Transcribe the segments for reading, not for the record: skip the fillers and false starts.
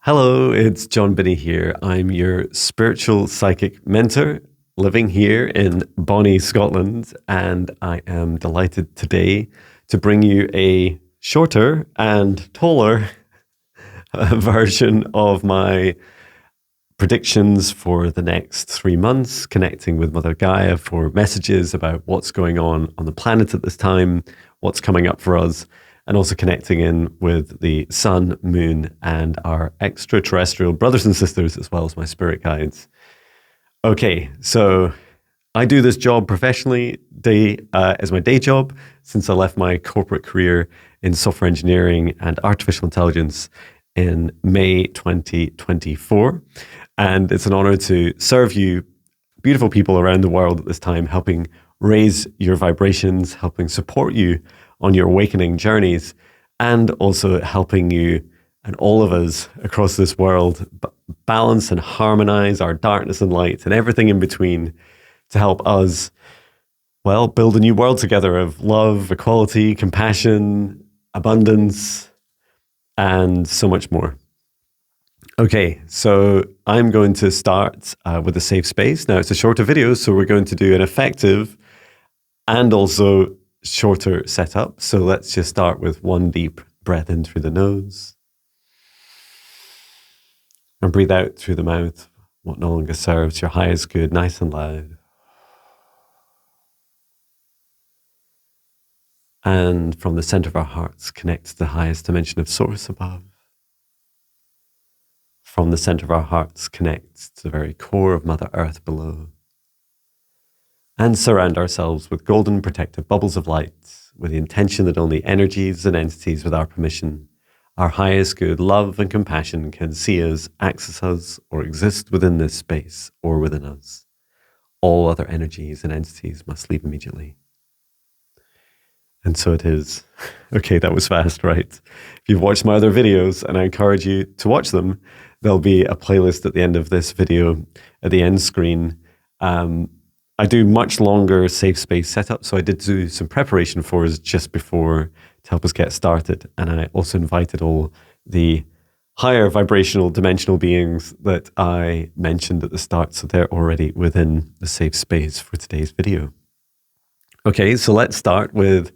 Hello, it's Jon Binnie here. I'm your spiritual psychic mentor living here in Bonnie, Scotland, and I am delighted today to bring you a shorter and taller version of my predictions for the next 3 months, connecting with Mother Gaia for messages about what's going on the planet at this time, what's coming up for us, and also connecting in with the sun, moon, and our extraterrestrial brothers and sisters, as well as my spirit guides. Okay, so I do this job professionally as my day job since I left my corporate career in software engineering and artificial intelligence in May 2024. And it's an honor to serve you, beautiful people around the world at this time, helping raise your vibrations, helping support you on your awakening journeys, and also helping you and all of us across this world balance and harmonize our darkness and light and everything in between to help us, well, build a new world together of love, equality, compassion, abundance, and so much more. Okay, so I'm going to start with a safe space. Now, it's a shorter video, so we're going to do an effective and also shorter setup. So let's just start with one deep breath in through the nose and breathe out through the mouth what no longer serves your highest good, nice and loud. And from the center of our hearts, connect to the highest dimension of source above. From the center of our hearts, connect to the very core of Mother Earth below. And surround ourselves with golden protective bubbles of light with the intention that only energies and entities with our permission, our highest good love and compassion can see us, access us, or exist within this space or within us. All other energies and entities must leave immediately. And so it is. Okay, that was fast, right? If you've watched my other videos, and I encourage you to watch them, there'll be a playlist at the end of this video, at the end screen. I do much longer safe space setup, so I did do some preparation for us just before to help us get started. And I also invited all the higher vibrational dimensional beings that I mentioned at the start, so they're already within the safe space for today's video. Okay, so let's start with,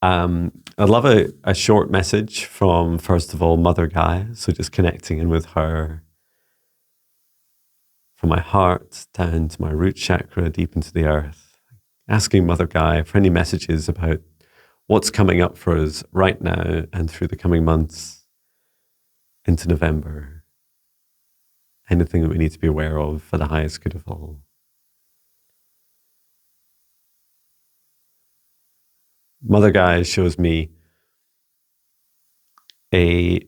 I'd love a short message from, first of all, Mother Gaia. So just connecting in with her from my heart down to my root chakra, deep into the earth, asking Mother Gaia for any messages about what's coming up for us right now and through the coming months into November. Anything that we need to be aware of for the highest good of all. Mother Gaia shows me an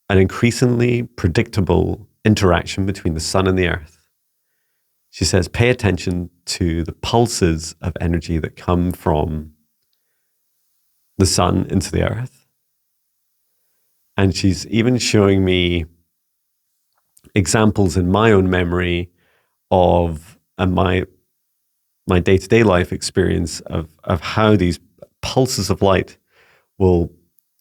increasingly predictable interaction between the sun and the earth. She says, pay attention to the pulses of energy that come from the sun into the earth. And she's even showing me examples in my own memory of my day-to-day life experience of how these pulses of light will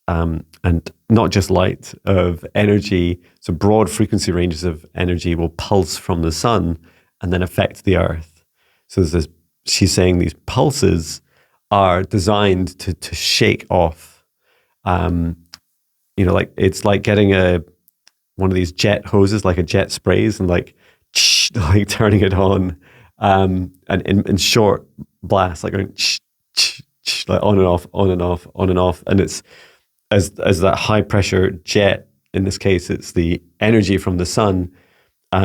and not just light, of energy, so broad frequency ranges of energy will pulse from the sun and then affect the earth. So there's this, she's saying these pulses are designed to shake off, like it's like getting one of these jet hoses, like a jet sprays, and like turning it on, and in short blasts, like going like on and off, on and off, on and off, and it's as that high pressure jet, in this case, it's the energy from the sun,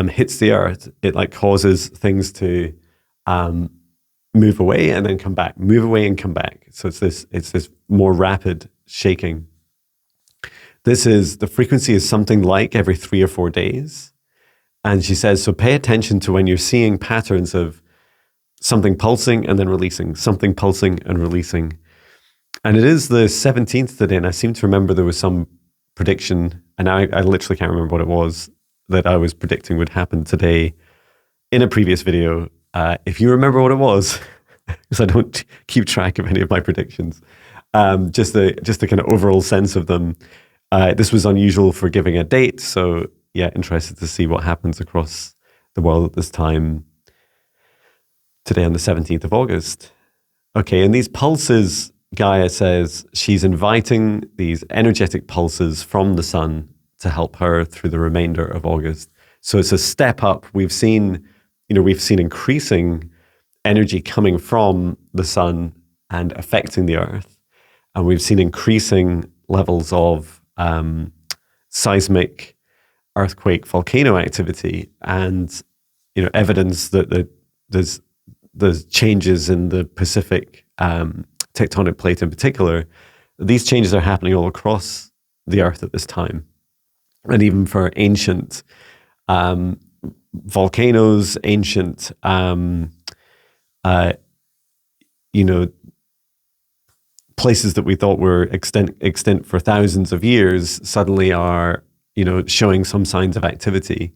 hits the earth, it like causes things to move away and then come back, move away and come back. So it's this more rapid shaking. The frequency is something like every 3 or 4 days. And she says, so pay attention to when you're seeing patterns of something pulsing and then releasing, something pulsing and releasing. And it is the 17th today, and I seem to remember there was some prediction, and I literally can't remember what it was that I was predicting would happen today in a previous video. If you remember what it was, because I don't keep track of any of my predictions, just the kind of overall sense of them. This was unusual for giving a date, so yeah, interested to see what happens across the world at this time today on the 17th of August. Okay, and these pulses, Gaia says she's inviting these energetic pulses from the sun to help her through the remainder of August. So it's a step up. We've seen increasing energy coming from the sun and affecting the earth. And we've seen increasing levels of seismic, earthquake, volcano activity, and evidence that there's changes in the Pacific tectonic plate in particular. These changes are happening all across the earth at this time, and even for ancient volcanoes, ancient places that we thought were extinct for thousands of years suddenly are, showing some signs of activity.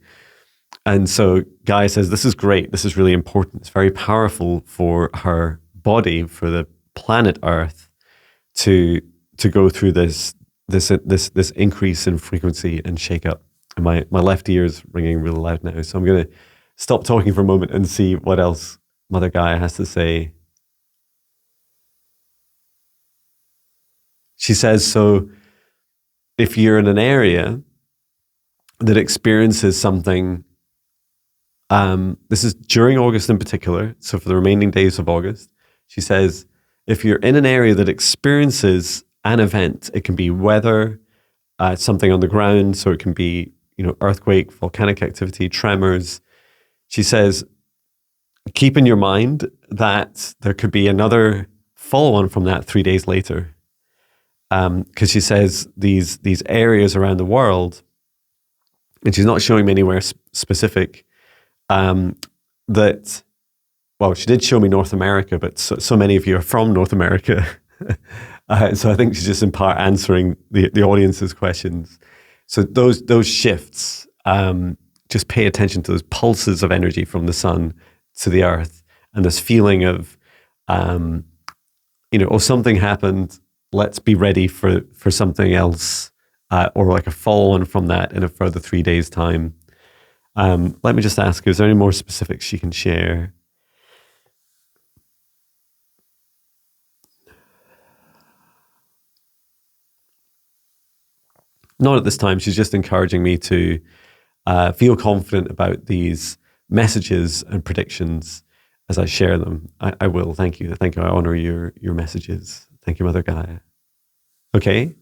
And so Gaia says, this is great. This is really important. It's very powerful for her body, for the planet Earth to go through this increase in frequency and shake up. And my left ear is ringing really loud now. So I'm going to stop talking for a moment and see what else Mother Gaia has to say. She says, so if you're in an area that experiences something, this is during August in particular, so for the remaining days of August, she says, if you're in an area that experiences an event, it can be weather, something on the ground, so it can be, earthquake, volcanic activity, tremors. She says, keep in your mind that there could be another follow-on from that 3 days later. Because she says these areas around the world, and she's not showing me anywhere specific, that, well, she did show me North America, but so many of you are from North America. So I think she's just in part answering the audience's questions. So those shifts, just pay attention to those pulses of energy from the sun to the earth, and this feeling of, something happened, let's be ready for something else, or like a follow-on from that in a further 3 days' time. Let me just ask, is there any more specifics she can share? Not at this time. She's just encouraging me to feel confident about these messages and predictions as I share them. I will. Thank you. Thank you. I honor your messages. Thank you, Mother Gaia. Okay.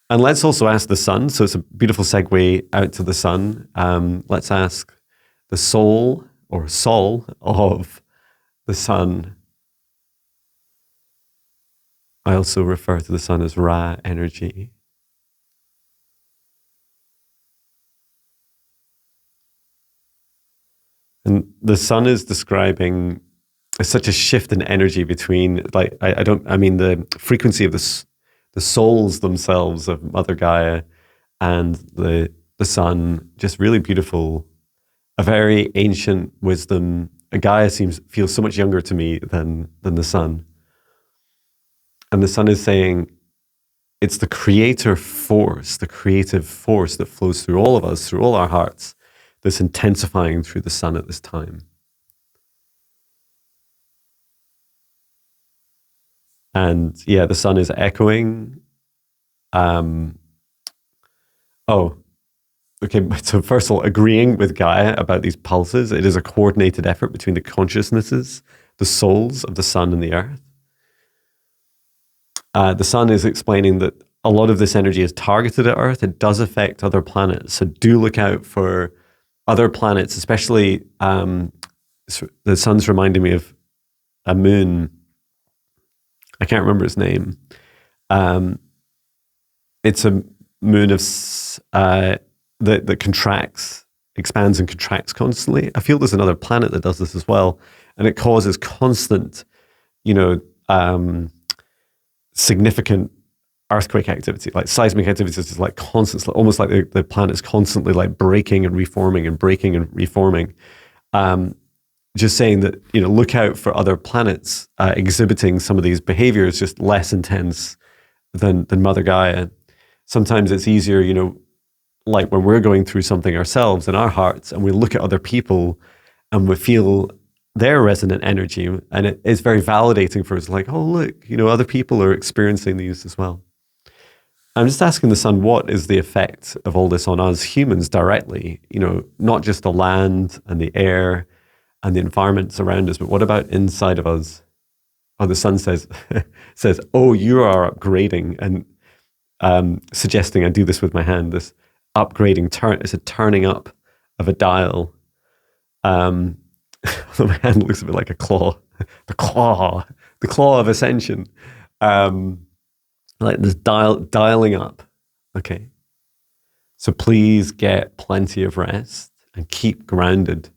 And let's also ask the sun. So it's a beautiful segue out to the sun. Let's ask the soul or soul of the sun. I also refer to the sun as Ra energy. And the sun is describing such a shift in energy between, like, the frequency of the souls themselves of Mother Gaia and the sun, just really beautiful, a very ancient wisdom. Gaia feels so much younger to me than the sun. And the sun is saying, it's the creative force that flows through all of us, through all our hearts, that's intensifying through the sun at this time. And yeah, the sun is echoing. Okay. So first of all, agreeing with Gaia about these pulses. It is a coordinated effort between the consciousnesses, the souls of the sun and the earth. The sun is explaining that a lot of this energy is targeted at Earth. It does affect other planets. So do look out for other planets, especially the sun's reminding me of a moon. I can't remember its name. It's a moon of that contracts, expands and contracts constantly. I feel there's another planet that does this as well, and it causes constant, significant earthquake activity, like seismic activity, is like constant, almost like the planet's constantly like breaking and reforming and breaking and reforming. Just saying that, look out for other planets exhibiting some of these behaviors, just less intense than Mother Gaia. sometimes it's easier, like when we're going through something ourselves in our hearts and we look at other people and we feel their resonant energy, and it is very validating for us, like, oh, look, other people are experiencing these as well. I'm just asking the sun, what is the effect of all this on us humans directly? Not just the land and the air and the environments around us, but what about inside of us? Oh, the sun says, oh, you are upgrading, and suggesting I do this with my hand, this upgrading it's a turning up of a dial. My hand looks a bit like a claw, the claw of ascension. Like this dialing up. Okay. So please get plenty of rest and keep grounded,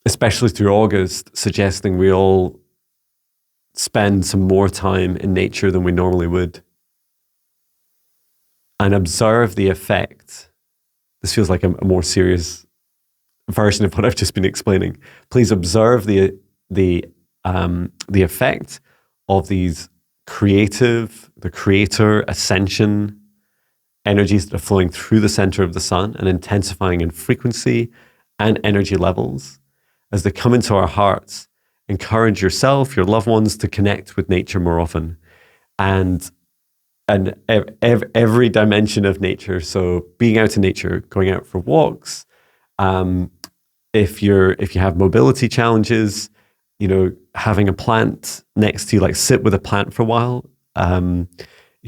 especially through August, suggesting we all spend some more time in nature than we normally would. And observe the effect. This feels like a more serious version of what I've just been explaining. Please observe the effect of these the creator ascension energies that are flowing through the center of the sun and intensifying in frequency and energy levels as they come into our hearts. Encourage yourself, your loved ones, to connect with nature more often, and every dimension of nature. So being out in nature, going out for walks. If you have mobility challenges, having a plant next to you, like sit with a plant for a while. You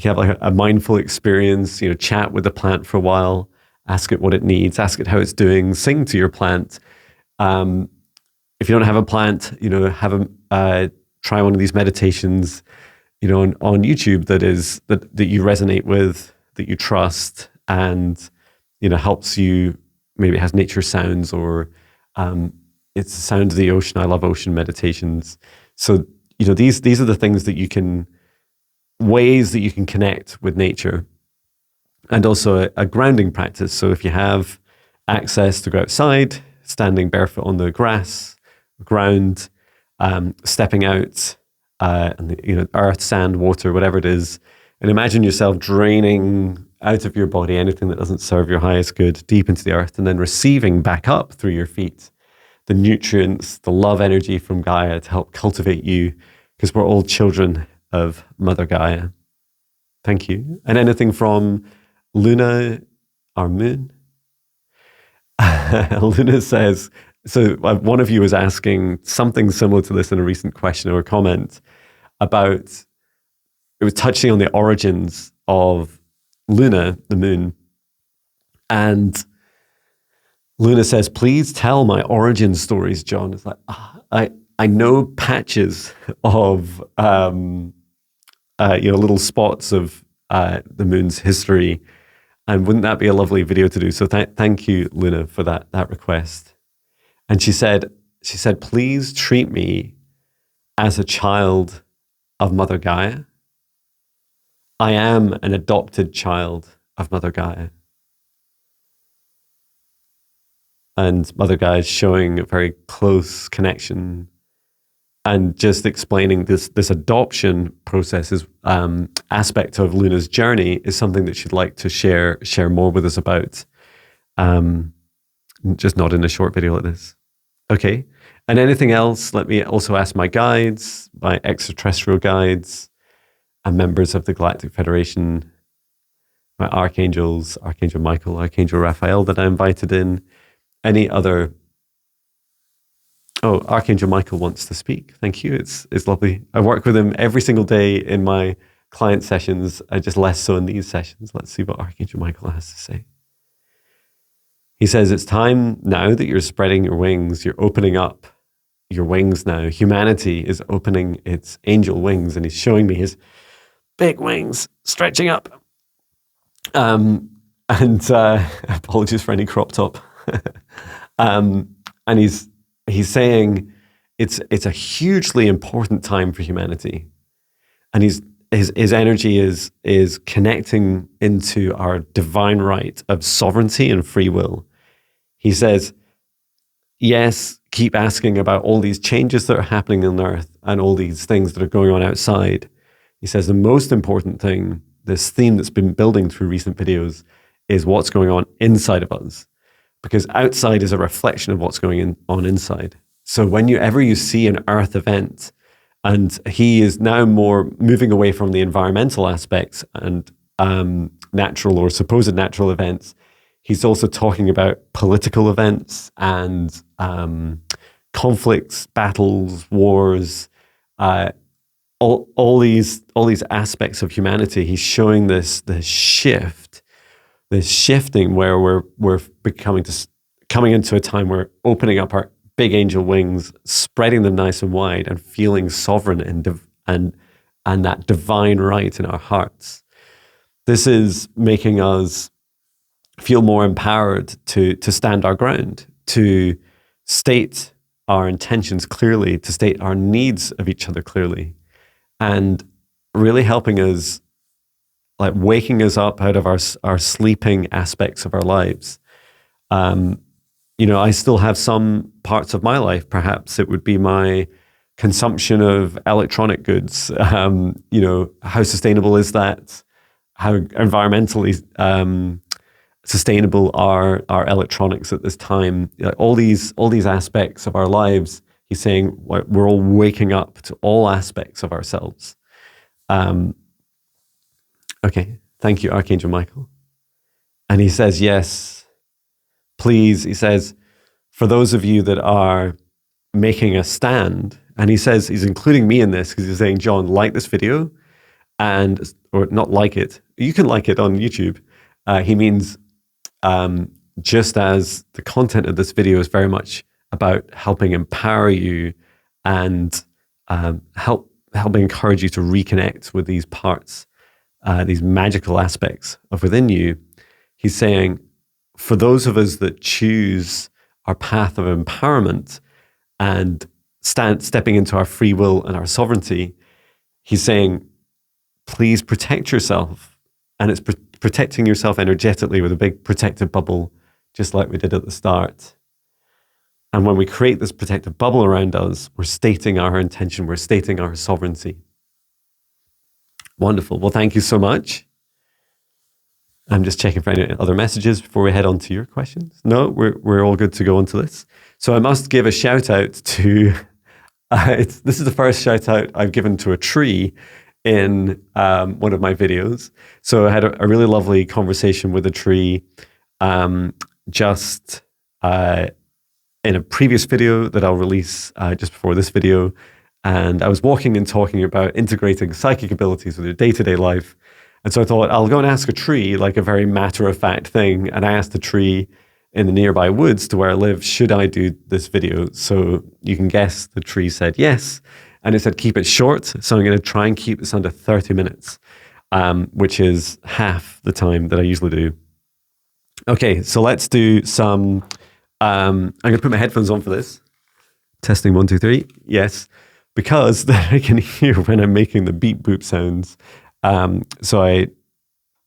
have like a mindful experience, chat with the plant for a while, ask it what it needs, ask it how it's doing, sing to your plant. If you don't have a plant, try one of these meditations, on YouTube that you resonate with, that you trust, and, helps you. Maybe it has nature sounds, or it's the sound of the ocean. I love ocean meditations. So, these are the things that ways that you can connect with nature, and also a grounding practice. So if you have access to go outside, standing barefoot on the grass, ground, stepping out, and earth, sand, water, whatever it is, and imagine yourself draining out of your body anything that doesn't serve your highest good deep into the earth, and then receiving back up through your feet the nutrients, the love energy from Gaia to help cultivate you, because we're all children of Mother Gaia. Thank you. And anything from Lunar, our moon? Luna says, so one of you was asking something similar to this in a recent question or comment about, it was touching on the origins of Luna, the moon. And Luna says, please tell my origin stories, John. It's like, I know patches of, little spots of the moon's history. And wouldn't that be a lovely video to do? So thank you, Luna, for that request. And she said, please treat me as a child of Mother Gaia. I am an adopted child of Mother Gaia. And Mother Gaia is showing a very close connection, and just explaining this adoption process is aspect of Luna's journey is something that she'd like to share more with us about. Just not in a short video like this. Okay. And anything else, let me also ask my guides, my extraterrestrial guides, and members of the Galactic Federation, my archangels, Archangel Michael, Archangel Raphael that I invited in, any other. Oh, Archangel Michael wants to speak. Thank you. It's lovely. I work with him every single day in my client sessions. I just less so in these sessions. Let's see what Archangel Michael has to say. He says, it's time now that you're spreading your wings. You're opening up your wings now. Humanity is opening its angel wings, and he's showing me his big wings stretching up. Apologies for any crop top. And he's saying it's a hugely important time for humanity, and his energy is connecting into our divine right of sovereignty and free will. He says, yes, keep asking about all these changes that are happening on Earth and all these things that are going on outside. He says the most important thing this theme that's been building through recent videos is what's going on inside of us, because outside is a reflection of what's going on inside. So whenever you see an earth event, and he is now more moving away from the environmental aspects and natural or supposed natural events, he's also talking about political events and conflicts, battles, wars, all these aspects of humanity. He's showing this shifting where we're coming into a time where opening up our big angel wings, spreading them nice and wide, and feeling sovereign and that divine right in our hearts. This is making us feel more empowered to stand our ground, to state our intentions clearly, to state our needs of each other clearly, and really helping us, like waking us up out of our sleeping aspects of our lives. I still have some parts of my life, perhaps it would be my consumption of electronic goods. How sustainable is that? How environmentally sustainable are our electronics at this time? All these aspects of our lives, he's saying we're all waking up to all aspects of ourselves. Okay, thank you, Archangel Michael. And he says, yes, please, he says, for those of you that are making a stand, and he says, he's including me in this because he's saying, Jon, like this video, or not like it. You can like it on YouTube. He means just as the content of this video is very much about helping empower you and helping encourage you to reconnect with these parts, these magical aspects of within you. He's saying, for those of us that choose our path of empowerment and stepping into our free will and our sovereignty, he's saying, please protect yourself. And it's protecting yourself energetically with a big protective bubble, just like we did at the start. And when we create this protective bubble around us, we're stating our intention, we're stating our sovereignty. Wonderful. Well, thank you so much. I'm just checking for any other messages before we head on to your questions. No, we're all good to go on to this. So I must give a shout out to, this is the first shout out I've given to a tree in one of my videos. So I had a really lovely conversation with a tree just in a previous video that I'll release just before this video. And I was walking and talking about integrating psychic abilities with your day-to-day life. And so I thought, I'll go and ask a tree, like a very matter-of-fact thing. And I asked the tree in the nearby woods to where I live, should I do this video? So you can guess the tree said yes. And it said, keep it short. So I'm going to try and keep this under 30 minutes, which is half the time that I usually do. Okay, so let's do some, I'm going to put my headphones on for this. Testing 1, 2, 3. Yes, because then I can hear when I'm making the beep boop sounds.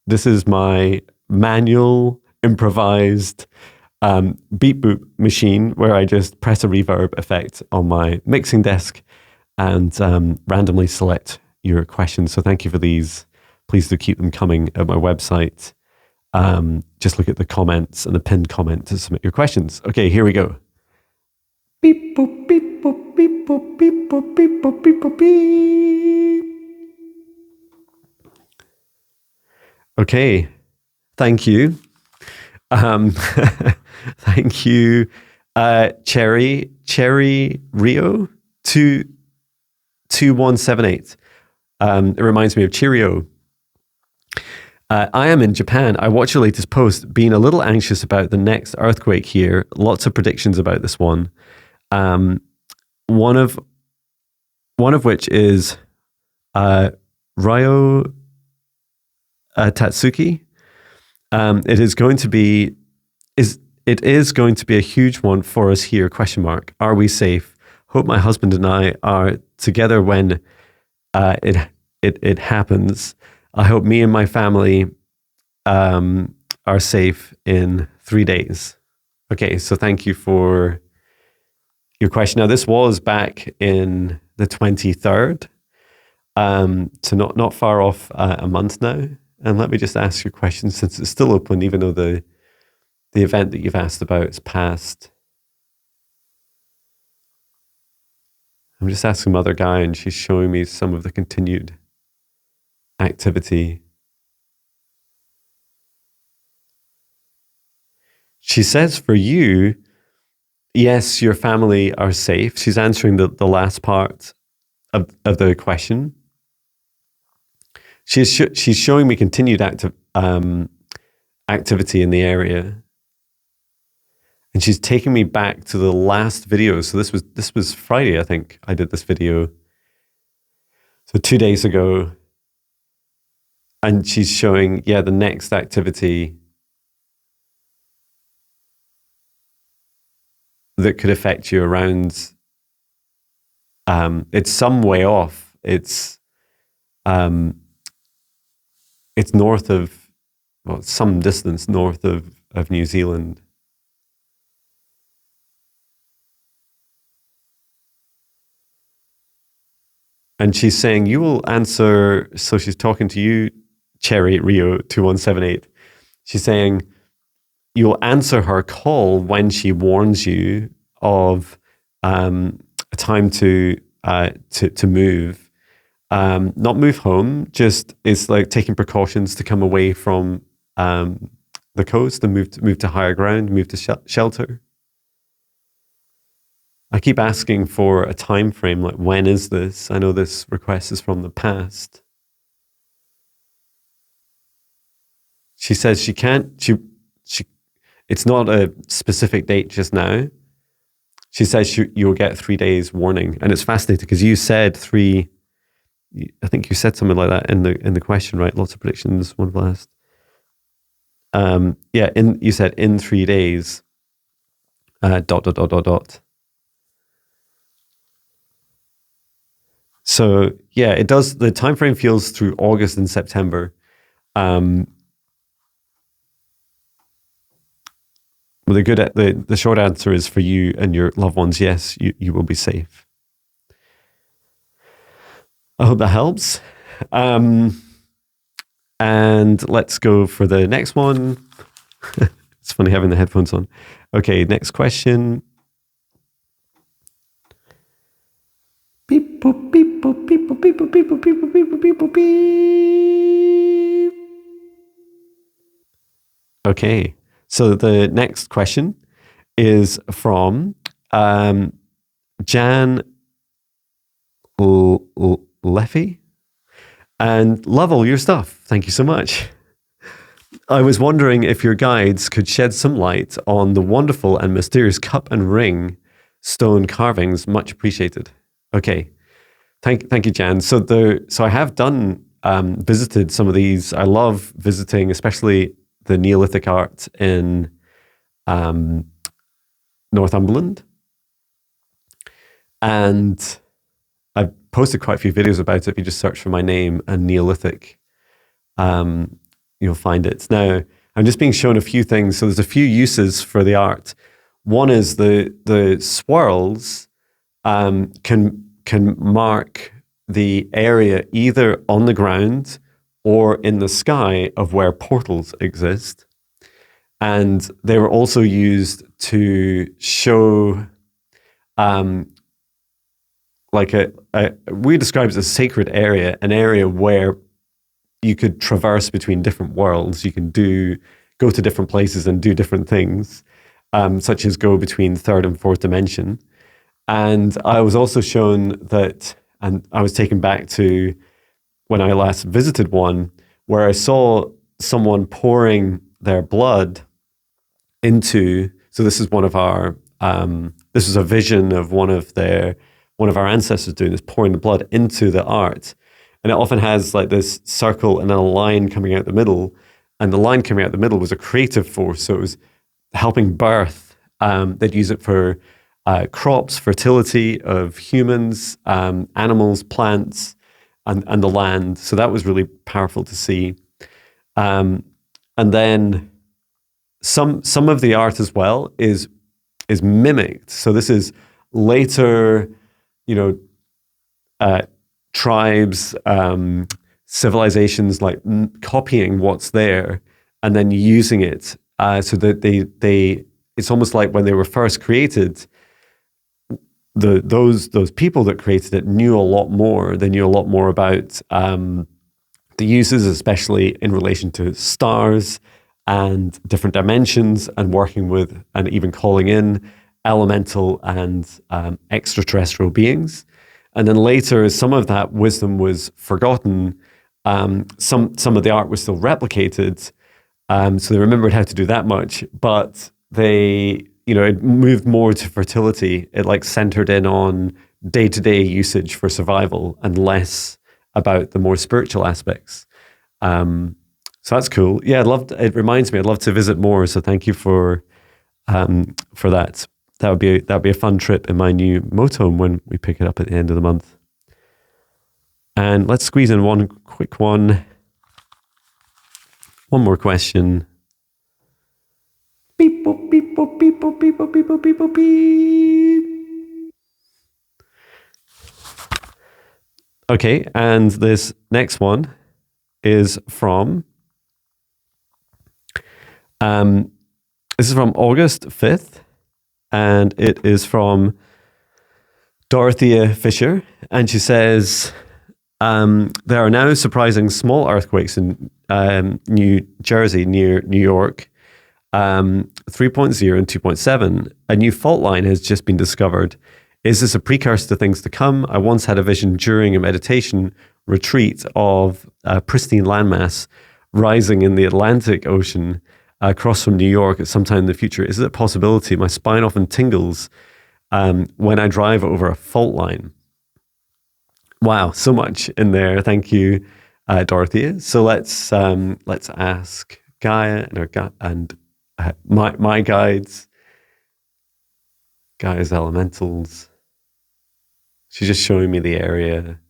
This is my manual improvised beep boop machine where I just press a reverb effect on my mixing desk and randomly select your questions. So thank you for these. Please do keep them coming at my website. Just look at the comments and the pinned comment to submit your questions. Okay, here we go. Beep boop, beep boop, beep boop, beep boop, beep boop, beep boop, beep. Okay, thank you. Thank you, Cherry Rio 2178. It reminds me of Cheerio. I am in Japan. I watched your latest post, being a little anxious about the next earthquake here. Lots of predictions about this one. One of which is Ryo Tatsuki. It is going to be a huge one for us here, ? Are we safe? Hope my husband and I are together when it happens. I hope me and my family are safe in 3 days. Okay, so thank you for your question. Now, this was back in the 23rd, so not far off a month now. And let me just ask your question since it's still open, even though the event that you've asked about is past. I'm just asking Mother Gaia, and she's showing me some of the continued activity. She says for you, yes, your family are safe. She's answering the last part of the question. She's showing me continued activity in the area. And she's taking me back to the last video. So this was Friday, I think I did this video. So 2 days ago. And she's showing, the next activity that could affect you around, it's some way off. It's north of, some distance north of New Zealand. And she's saying, you will answer, so she's talking to you, Cherry Rio 2178. She's saying, you'll answer her call when she warns you of a time to move. Not move home, just it's like taking precautions to come away from the coast and move to higher ground, move to shelter. I keep asking for a time frame, like when is this? I know this request is from the past. She says she can't, it's not a specific date just now. She says you'll get 3 days warning. And it's fascinating because you said I think you said something like that in the question, right? Lots of predictions, one blast. You said in 3 days, ... So it does. The time frame feels through August and September. Well, the short answer is for you and your loved ones. Yes, you will be safe. I hope that helps. And let's go for the next one. It's funny having the headphones on. Okay, next question. Beep, boop, beep, boop, beep, boop, beep, boop, beep, boop, beep, boop, beep, boop, beep, boop, beep. Okay, so the next question is from Jan Leffy. And love all your stuff. Thank you so much. I was wondering if your guides could shed some light on the wonderful and mysterious cup and ring stone carvings. Much appreciated. Okay. Thank you, Jan. So I have visited some of these. I love visiting, especially the Neolithic art in Northumberland. And I've posted quite a few videos about it. If you just search for my name and Neolithic, you'll find it. Now, I'm just being shown a few things. So there's a few uses for the art. One is the swirls can mark the area either on the ground or in the sky of where portals exist. And they were also used to show we describe it as a sacred area, an area where you could traverse between different worlds. You can go to different places and do different things, such as go between third and fourth dimension. And I was also shown that, and I was taken back to when I last visited one, where I saw someone pouring their blood into, so this is this is a vision of one of our ancestors doing this, pouring the blood into the art. And it often has like this circle and then a line coming out the middle. And the line coming out the middle was a creative force. So it was helping birth. They'd use it for crops, fertility of humans, animals, plants, and the land. So that was really powerful to see. And then some of the art as well is mimicked. So this is later, tribes, civilizations like copying what's there and then using it, so that they it's almost like when they were first created, those people that created it knew a lot more. They knew a lot more about the uses, especially in relation to stars and different dimensions, and working with and even calling in elemental and extraterrestrial beings. And then later, as some of that wisdom was forgotten, some of the art was still replicated. So they remembered how to do that much, but they, it moved more to fertility. It like centered in on day-to-day usage for survival and less about the more spiritual aspects. So that's cool. Yeah, it reminds me, I'd love to visit more. So thank you for that. That would be a fun trip in my new motorhome when we pick it up at the end of the month. And let's squeeze in one quick one. One more question. Beep, boop, beep, boop, beep, boop, beep, boop, beep, boop, beep, boop, beep. Okay, and this next one is from this is from August 5th, and it is from Dorothea Fisher, and she says, there are now surprising small earthquakes in New Jersey near New York, 3.0 and 2.7. A new fault line has just been discovered. Is this a precursor to things to come? I once had a vision during a meditation retreat of a pristine landmass rising in the Atlantic Ocean across from New York at some time in the future. Is it a possibility? My spine often tingles when I drive over a fault line. Wow, so much in there. Thank you, Dorothea. So let's ask Gaia and my guides, Gaia's elementals. She's just showing me the area.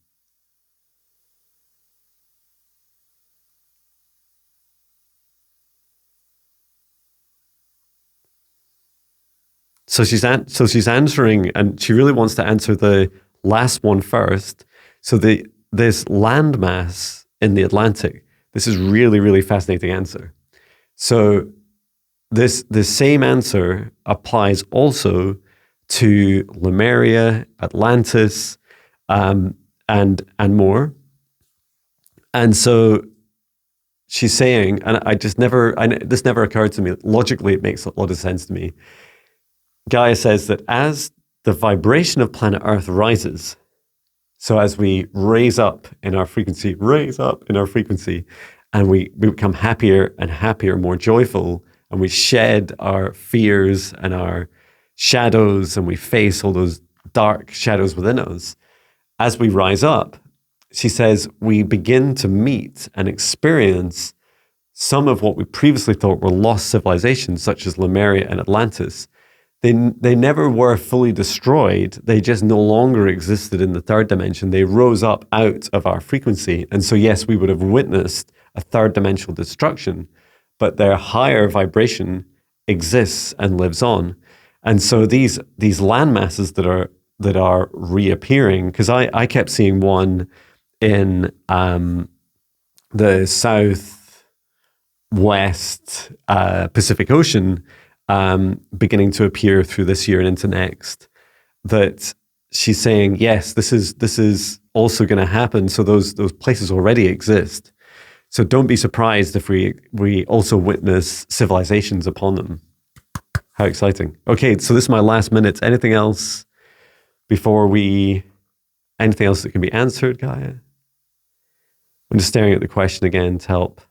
So she's answering, and she really wants to answer the last one first. So this landmass in the Atlantic. This is really, really fascinating answer. So the same answer applies also to Lemuria, Atlantis, and more. And so she's saying, and this never occurred to me. Logically, it makes a lot of sense to me. Gaia says that as the vibration of planet Earth rises, so as we raise up in our frequency, and we become happier and happier, more joyful, and we shed our fears and our shadows, and we face all those dark shadows within us, as we rise up, she says, we begin to meet and experience some of what we previously thought were lost civilizations, such as Lemuria and Atlantis. They never were fully destroyed. They just no longer existed in the third dimension. They rose up out of our frequency. And so, yes, we would have witnessed a third dimensional destruction, but their higher vibration exists and lives on. And so these land masses that are reappearing, because I kept seeing one in the southwest Pacific Ocean, beginning to appear through this year and into next, that she's saying, yes, this is also going to happen. So those places already exist. So don't be surprised if we also witness civilizations upon them. How exciting. Okay, so this is my last minute. Anything else that can be answered, Gaia? I'm just staring at the question again to help.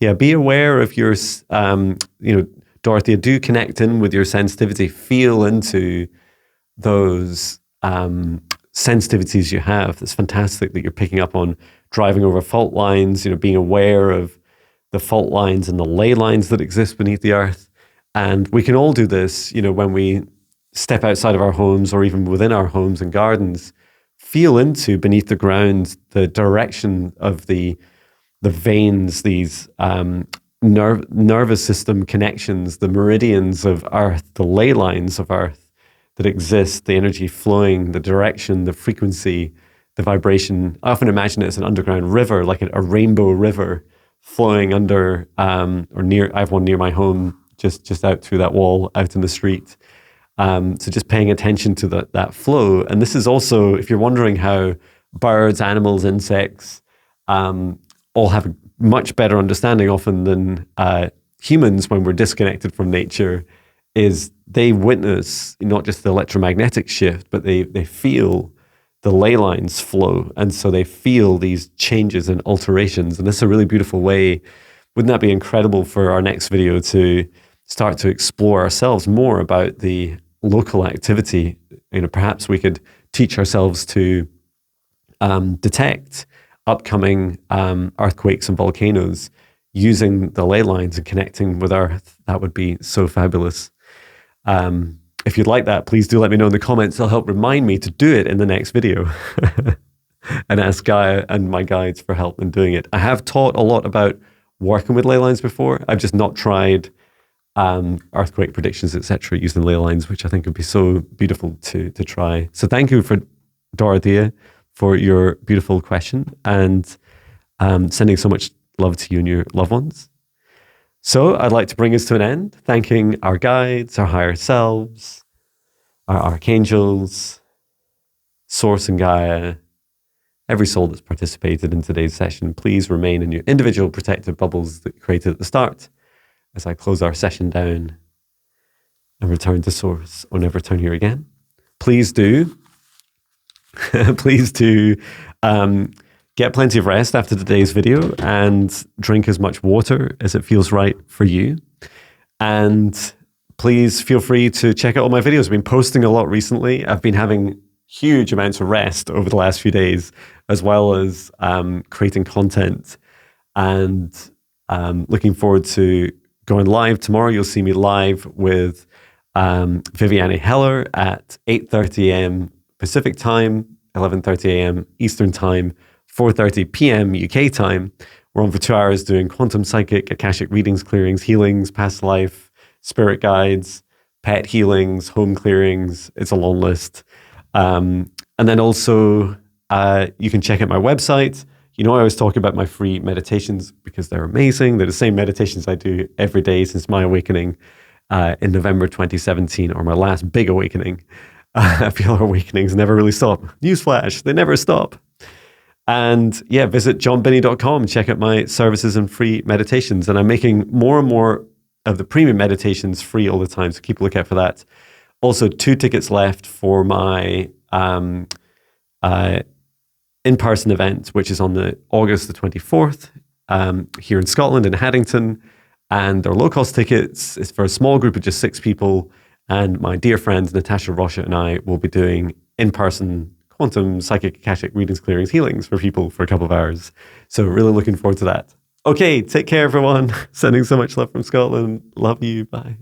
Yeah, be aware of your, Dorothea, do connect in with your sensitivity. Feel into those sensitivities you have. It's fantastic that you're picking up on driving over fault lines, being aware of the fault lines and the ley lines that exist beneath the earth. And we can all do this, when we step outside of our homes or even within our homes and gardens. Feel into beneath the ground the direction of the veins, these nervous system connections, the meridians of Earth, the ley lines of Earth, that exists, the energy flowing, the direction, the frequency, the vibration. I often imagine it as an underground river, like a rainbow river flowing under or near. I have one near my home, just out through that wall, out in the street. So just paying attention to that flow. And this is also, if you're wondering how birds, animals, insects all have a much better understanding often than humans when we're disconnected from nature, is they witness not just the electromagnetic shift, but they feel the ley lines flow. And so they feel these changes and alterations. And this is a really beautiful way. Wouldn't that be incredible for our next video to start to explore ourselves more about the local activity? Perhaps we could teach ourselves to detect upcoming earthquakes and volcanoes using the ley lines and connecting with Earth. That would be so fabulous. If you'd like that, please do let me know in the comments. It'll help remind me to do it in the next video and ask Gaia and my guides for help in doing it. I have taught a lot about working with ley lines before. I've just not tried earthquake predictions, etc., using ley lines, which I think would be so beautiful to try. So thank you for Dorothea for your beautiful question, and sending so much love to you and your loved ones. So I'd like to bring us to an end, thanking our guides, our higher selves, our archangels, Source and Gaia, every soul that's participated in today's session. Please remain in your individual protective bubbles that you created at the start as I close our session down and return to Source or never return here again. Please do get plenty of rest after today's video and drink as much water as it feels right for you. And please feel free to check out all my videos. I've been posting a lot recently. I've been having huge amounts of rest over the last few days, as well as creating content, and looking forward to going live tomorrow. You'll see me live with Viviane Heller at 8:30 a.m. Pacific time, 11:30 a.m. Eastern time, 4:30 p.m. UK time. We're on for 2 hours doing quantum psychic, Akashic readings, clearings, healings, past life, spirit guides, pet healings, home clearings. It's a long list. And then also, you can check out my website. I always talk about my free meditations because they're amazing. They're the same meditations I do every day since my awakening in November 2017, or my last big awakening. I feel our awakenings never really stop. Newsflash, they never stop. And yeah, visit jonbinnie.com, check out my services and free meditations. And I'm making more and more of the premium meditations free all the time, so keep a lookout for that. Also, 2 tickets left for my in-person event, which is on August the 24th here in Scotland, in Haddington. And they're low-cost tickets. It's for a small group of just 6 people. And my dear friends, Natasha Rocha and I, will be doing in-person quantum psychic Akashic readings, clearings, healings for people for a couple of hours. So really looking forward to that. Okay, take care, everyone. Sending so much love from Scotland. Love you. Bye.